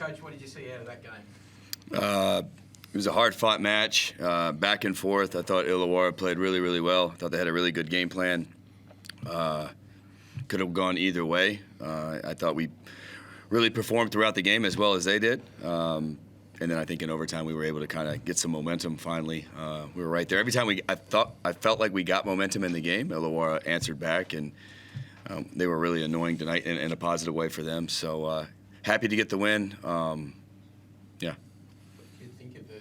Coach, what did you see out of that game? It was a hard-fought match, back and forth. I thought Illawarra played really, really well. I thought they had a really good game plan. Could have gone either way. I thought we really performed throughout the game as well as they did. And then I think in overtime we were able to kind of get some momentum finally. We were right there. Every time I felt like we got momentum in the game, Illawarra answered back, and they were really annoying tonight in a positive way for them. So happy to get the win. Yeah. What did you think of the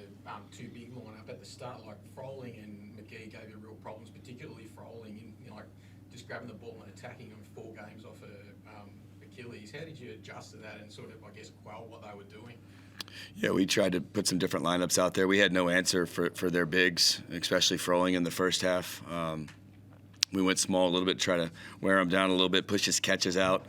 two big lineup at the start? Like Froling and McGee gave you real problems, particularly Froling, in like just grabbing the ball and attacking him 4 games off Achilles. How did you adjust to that and sort of, I guess, quell what they were doing? Yeah, we tried to put some different lineups out there. We had no answer for their bigs, especially Froling in the first half. We went small a little bit, try to wear him down a little bit, push his catches out.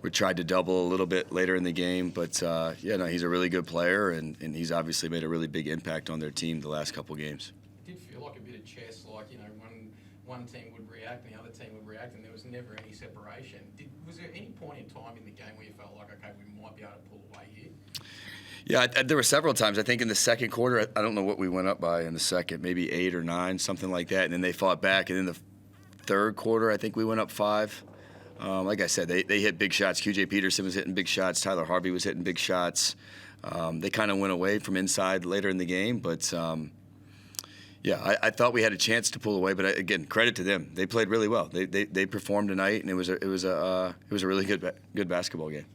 We tried to double a little bit later in the game, but yeah, no, he's a really good player, and he's obviously made a really big impact on their team the last couple games. It did feel like a bit of chess, like, you know, one team would react and the other team would react, and there was never any separation. Was there any point in time in the game where you felt like, okay, we might be able to pull away here? Yeah, there were several times. I think in the second quarter, I don't know what we went up by in the second, maybe 8 or 9, something like that, and then they fought back. And in the third quarter, I think we went up 5. Like I said, they hit big shots. QJ Peterson was hitting big shots. Tyler Harvey was hitting big shots. They kind of went away from inside later in the game, but yeah, I thought we had a chance to pull away. But again, credit to them. They played really well. They performed tonight, and it was a really good basketball game.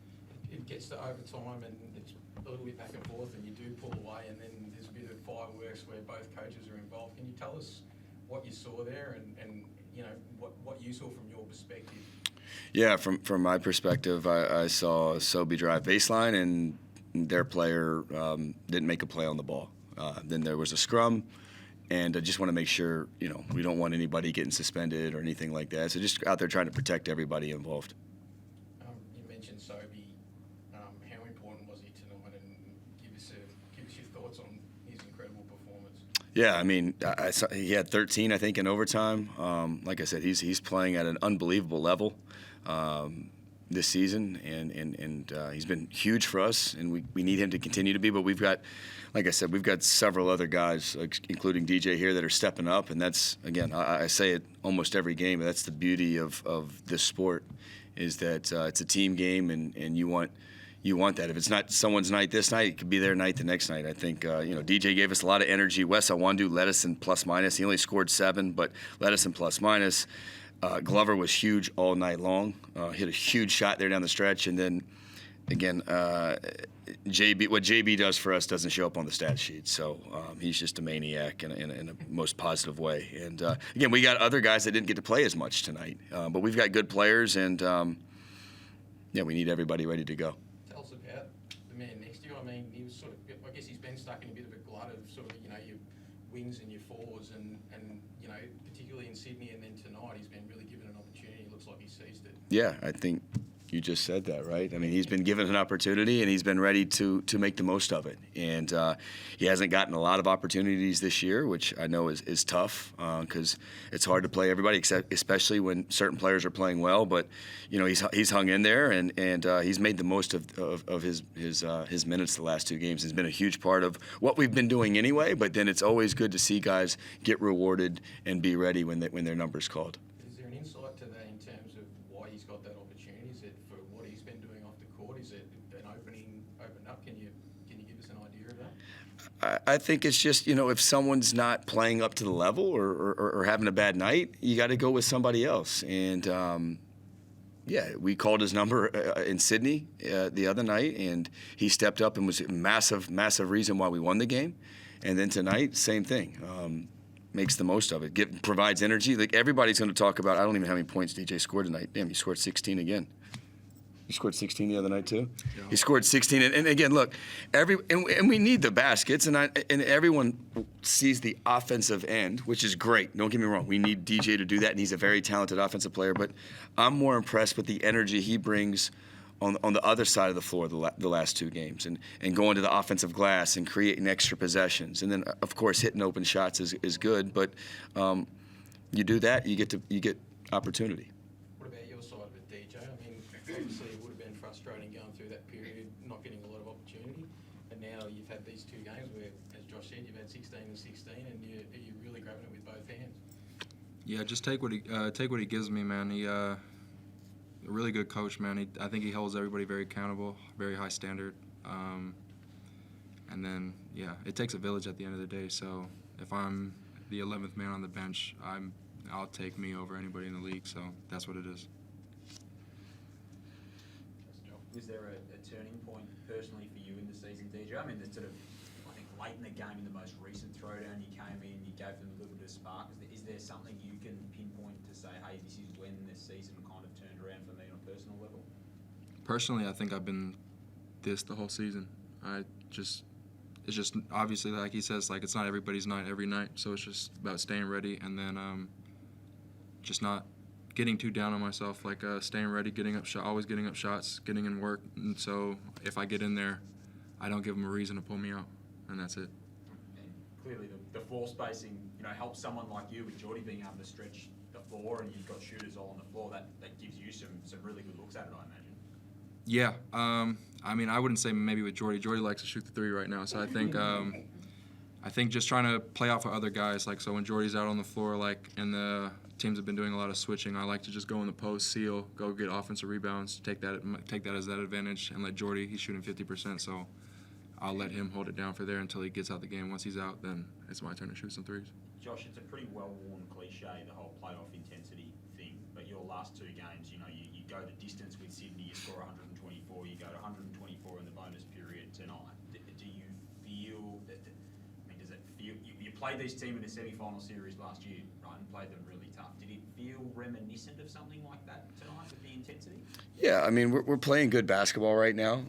It gets to overtime, and it's a little bit back and forth, and you do pull away, and then there's a bit of fireworks where both coaches are involved. Can you tell us what you saw there, and you know what you saw from your perspective? Yeah, from my perspective, I saw Sobey drive baseline, and their player didn't make a play on the ball. Then there was a scrum, and I just want to make sure, you know, we don't want anybody getting suspended or anything like that. So just out there trying to protect everybody involved. You mentioned Sobey. How important was he tonight? And give us your thoughts on his incredible performance. Yeah, I mean, he had 13, I think, in overtime. Like I said, he's playing at an unbelievable level this season, and he's been huge for us, and we need him to continue to be. But we've got, like I said, we've got several other guys, including DJ here, that are stepping up, and that's, again, I say it almost every game, but that's the beauty of this sport, is that it's a team game, and you want that. If it's not someone's night this night, it could be their night the next night. I think, you know, DJ gave us a lot of energy. Wes Awandu led us in plus-minus. He only scored 7, but led us in plus-minus. Glover was huge all night long. Hit a huge shot there down the stretch. And then, again, what JB does for us doesn't show up on the stat sheet. So he's just a maniac in a most positive way. And, again, we got other guys that didn't get to play as much tonight. But we've got good players, and, yeah, we need everybody ready to go. Tell us about the man next to you. I mean, he was sort of, I guess he's been stuck in a bit of a glut of sort of, you know, your wings and your fours, and you know, particularly in Sydney, and then tonight he's been really given an opportunity. It looks like he seized it. Yeah, I think you just said that, right? I mean, he's been given an opportunity, and he's been ready to make the most of it. And he hasn't gotten a lot of opportunities this year, which I know is tough, because it's hard to play everybody, especially when certain players are playing well. But you know, he's hung in there, and he's made the most of his minutes the last 2 games. He's been a huge part of what we've been doing anyway. But then it's always good to see guys get rewarded and be ready when their number's called. Is there an insight to that in terms of why he's got that opportunity? Is it for what he's been doing off the court? Is it an opened up? Can you give us an idea of that? I think it's just, you know, if someone's not playing up to the level or having a bad night, you got to go with somebody else. And yeah, we called his number in Sydney the other night, and he stepped up and was a massive reason why we won the game. And then tonight, same thing. Makes the most of it. Provides energy. Like, everybody's going to talk about, I don't even know how many points DJ scored tonight. Damn, he scored 16 again. He scored 16 the other night too. Yeah. He scored 16, and again, look, and we need the baskets, and everyone sees the offensive end, which is great. Don't get me wrong. We need DJ to do that, and he's a very talented offensive player. But I'm more impressed with the energy he brings on the other side of the floor the last 2 games, and going to the offensive glass and creating extra possessions, and then of course hitting open shots is good. But you do that, you get opportunity. What about your side of it, DJ? I mean, obviously it would have been frustrating going through that period, not getting a lot of about these two games where, as Josh said, you've had 16 and 16, and you're really grabbing it with both hands. Yeah, just take what he gives me, man. He a really good coach, man. I think he holds everybody very accountable, very high standard. And then, yeah, it takes a village at the end of the day. So if I'm the 11th man on the bench, I'll take me over anybody in the league. So that's what it is. Was there a turning point personally for you in the season, DJ? I mean, the sort of, I think late in the game in the most recent throwdown, you came in, you gave them a little bit of spark. Is there something you can pinpoint to say, hey, this is when this season kind of turned around for me on a personal level? Personally, I think I've been this the whole season. It's just obviously, like he says, like it's not everybody's night every night. So it's just about staying ready and then just not getting too down on myself, like staying ready, always getting up shots, getting in work. And so if I get in there, I don't give them a reason to pull me out, and that's it. And clearly the floor spacing, helps someone like you with Geordie being able to stretch the floor, and you've got shooters all on the floor. That gives you some really good looks at it, I imagine. Yeah, I mean, I wouldn't say maybe with Geordie. Geordie likes to shoot the three right now, so I think just trying to play off of other guys. Like, so when Geordie's out on the floor, like, and the teams have been doing a lot of switching, I like to just go in the post, seal, go get offensive rebounds, take that as that advantage, and let Geordie, he's shooting 50%, so I'll let him hold it down for there until he gets out the game. Once he's out, then it's my turn to shoot some threes. Josh, it's a pretty well-worn cliche, the whole playoff intensity thing, but your last two games, you go the distance with Sydney, you score 124, you go to 124 in the bonus period tonight. Do you feel that, does it feel, you played this team in the semi-final series last year, right, and played them really tough. Did it feel reminiscent of something like that tonight with the intensity? Yeah, I mean, we're playing good basketball right now.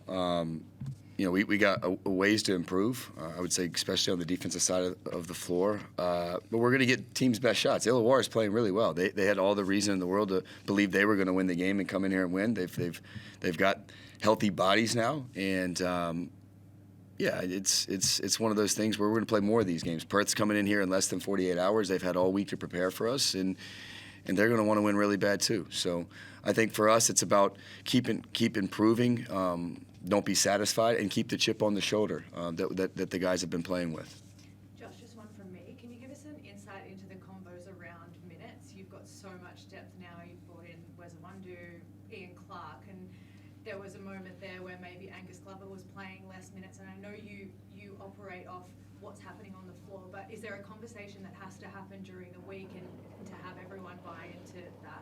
We got a ways to improve, I would say, especially on the defensive side of the floor. But we're going to get teams' best shots. Illawarra is playing really well. They had all the reason in the world to believe they were going to win the game and come in here and win. They've got healthy bodies now, and yeah, it's one of those things where we're going to play more of these games. Perth's coming in here in less than 48 hours. They've had all week to prepare for us, and they're going to want to win really bad too. So I think for us, it's about keep improving. Don't be satisfied, and keep the chip on the shoulder that the guys have been playing with. Josh, just one from me. Can you give us an insight into the combos around minutes? You've got so much depth now. You've brought in Wes Wundu, Ian Clark, and there was a moment there where maybe Angus Glover was playing less minutes. And I know you operate off what's happening on the floor, but is there a conversation that has to happen during the week and to have everyone buy into that?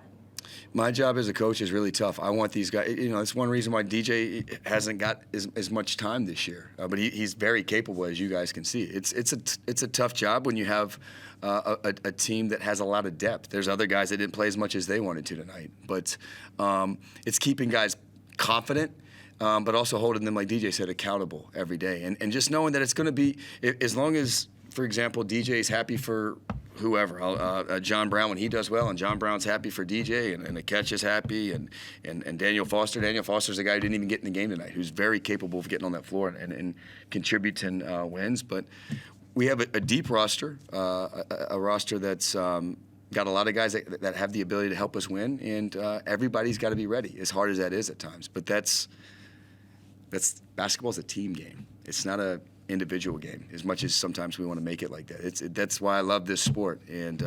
My job as a coach is really tough. I want these guys. It's one reason why DJ hasn't got as much time this year. But he's very capable, as you guys can see. It's a tough job when you have a team that has a lot of depth. There's other guys that didn't play as much as they wanted to tonight. But it's keeping guys confident, but also holding them, like DJ said, accountable every day. And just knowing that it's going to be, as long as, for example, DJ is happy for whoever, John Brown when he does well, and John Brown's happy for DJ, and the catch is happy, and Daniel Foster. Daniel Foster's a guy who didn't even get in the game tonight, who's very capable of getting on that floor and contributing wins. But we have a deep roster, a roster that's got a lot of guys that have the ability to help us win, and everybody's got to be ready, as hard as that is at times. But that's basketball's a team game. It's not a individual game, as much as sometimes we want to make it like that. That's why I love this sport, and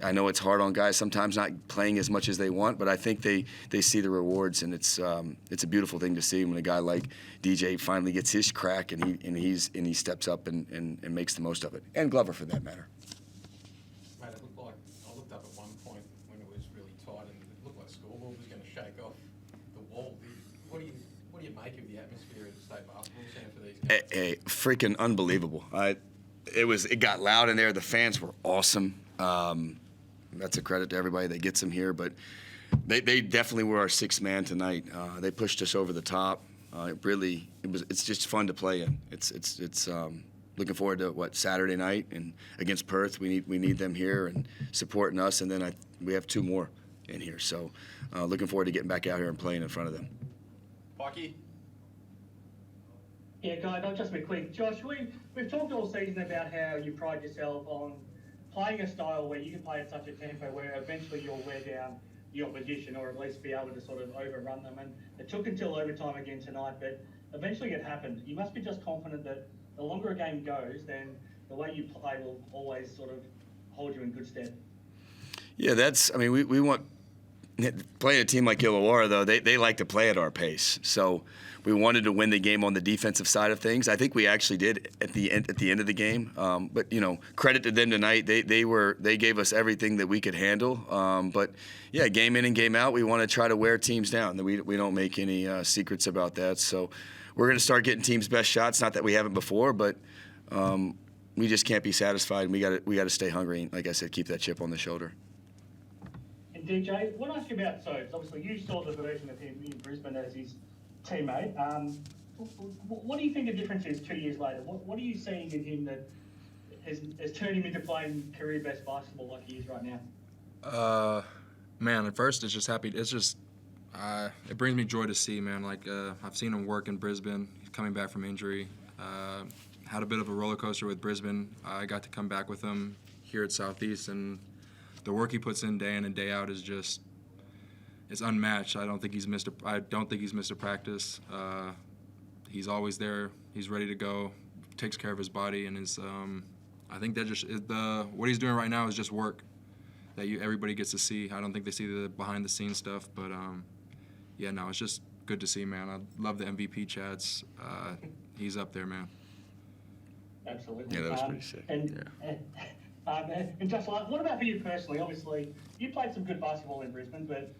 I know it's hard on guys sometimes not playing as much as they want, but I think they see the rewards, and it's a beautiful thing to see when a guy like DJ finally gets his crack and he steps up and makes the most of it, and Glover for that matter. Mate, it looked like I looked up at one point when it was really tight, and it looked like the scoreboard was going to shake off the wall. What do you make of the atmosphere at the state basketball centre for these games? Hey, freaking unbelievable! It got loud in there. The fans were awesome. That's a credit to everybody that gets them here, but they definitely were our sixth man tonight. They pushed us over the top. It's just fun to play in. It's looking forward to Saturday night and against Perth. We need them here and supporting us, and then we have two more in here. So looking forward to getting back out here and playing in front of them. Mikey? Yeah, guys, I'll just be quick. Josh, we've talked all season about how you pride yourself on playing a style where you can play at such a tempo where eventually you'll wear down the opposition, or at least be able to sort of overrun them. And it took until overtime again tonight, but eventually it happened. You must be just confident that the longer a game goes, then the way you play will always sort of hold you in good stead. Yeah, I mean, we want playing a team like Illawarra, though, they like to play at our pace. So we wanted to win the game on the defensive side of things. I think we actually did at the end of the game. But credit to them tonight. They gave us everything that we could handle. But yeah, game in and game out, we want to try to wear teams down. We don't make any secrets about that. So we're going to start getting teams' best shots. Not that we haven't before, but we just can't be satisfied. We got to stay hungry. And like I said, keep that chip on the shoulder. And DJ, I want to ask you about Sobes. Obviously, you saw the version of him in Brisbane as his teammate. What do you think the difference is 2 years later? What are you seeing in him that has turned him into playing career best basketball like he is right now? Man, at first it's just happy. It's just it brings me joy to see, man. Like I've seen him work in Brisbane, coming back from injury. Had a bit of a roller coaster with Brisbane. I got to come back with him here at Southeast, and the work he puts in and day out is just it's unmatched. I don't think he's missed a practice. He's always there. He's ready to go. Takes care of his body, and I think that just what he's doing right now is just work that everybody gets to see. I don't think they see the behind the scenes stuff, but yeah, no, it's just good to see, man. I love the MVP chats. He's up there, man. Absolutely. Yeah, that was pretty sick. And just like, what about for you personally? Obviously, you played some good basketball in Brisbane, but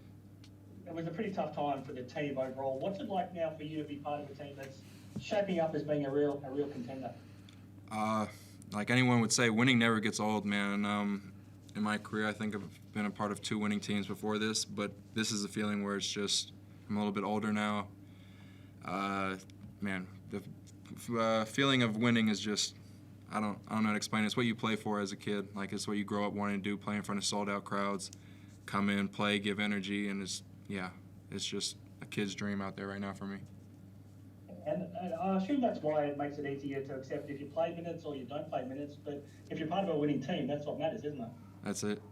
it was a pretty tough time for the team overall. What's it like now for you to be part of a team that's shaping up as being a real contender? Like anyone would say, winning never gets old, man. In my career, I think I've been a part of 2 winning teams before this, but this is a feeling where it's just I'm a little bit older now. Man, the feeling of winning is just I don't know how to explain it. It's what you play for as a kid. Like it's what you grow up wanting to do, play in front of sold-out crowds, come in, play, give energy, and it's just a kid's dream out there right now for me. And I assume that's why it makes it easier to accept if you play minutes or you don't play minutes. But if you're part of a winning team, that's what matters, isn't it? That's it.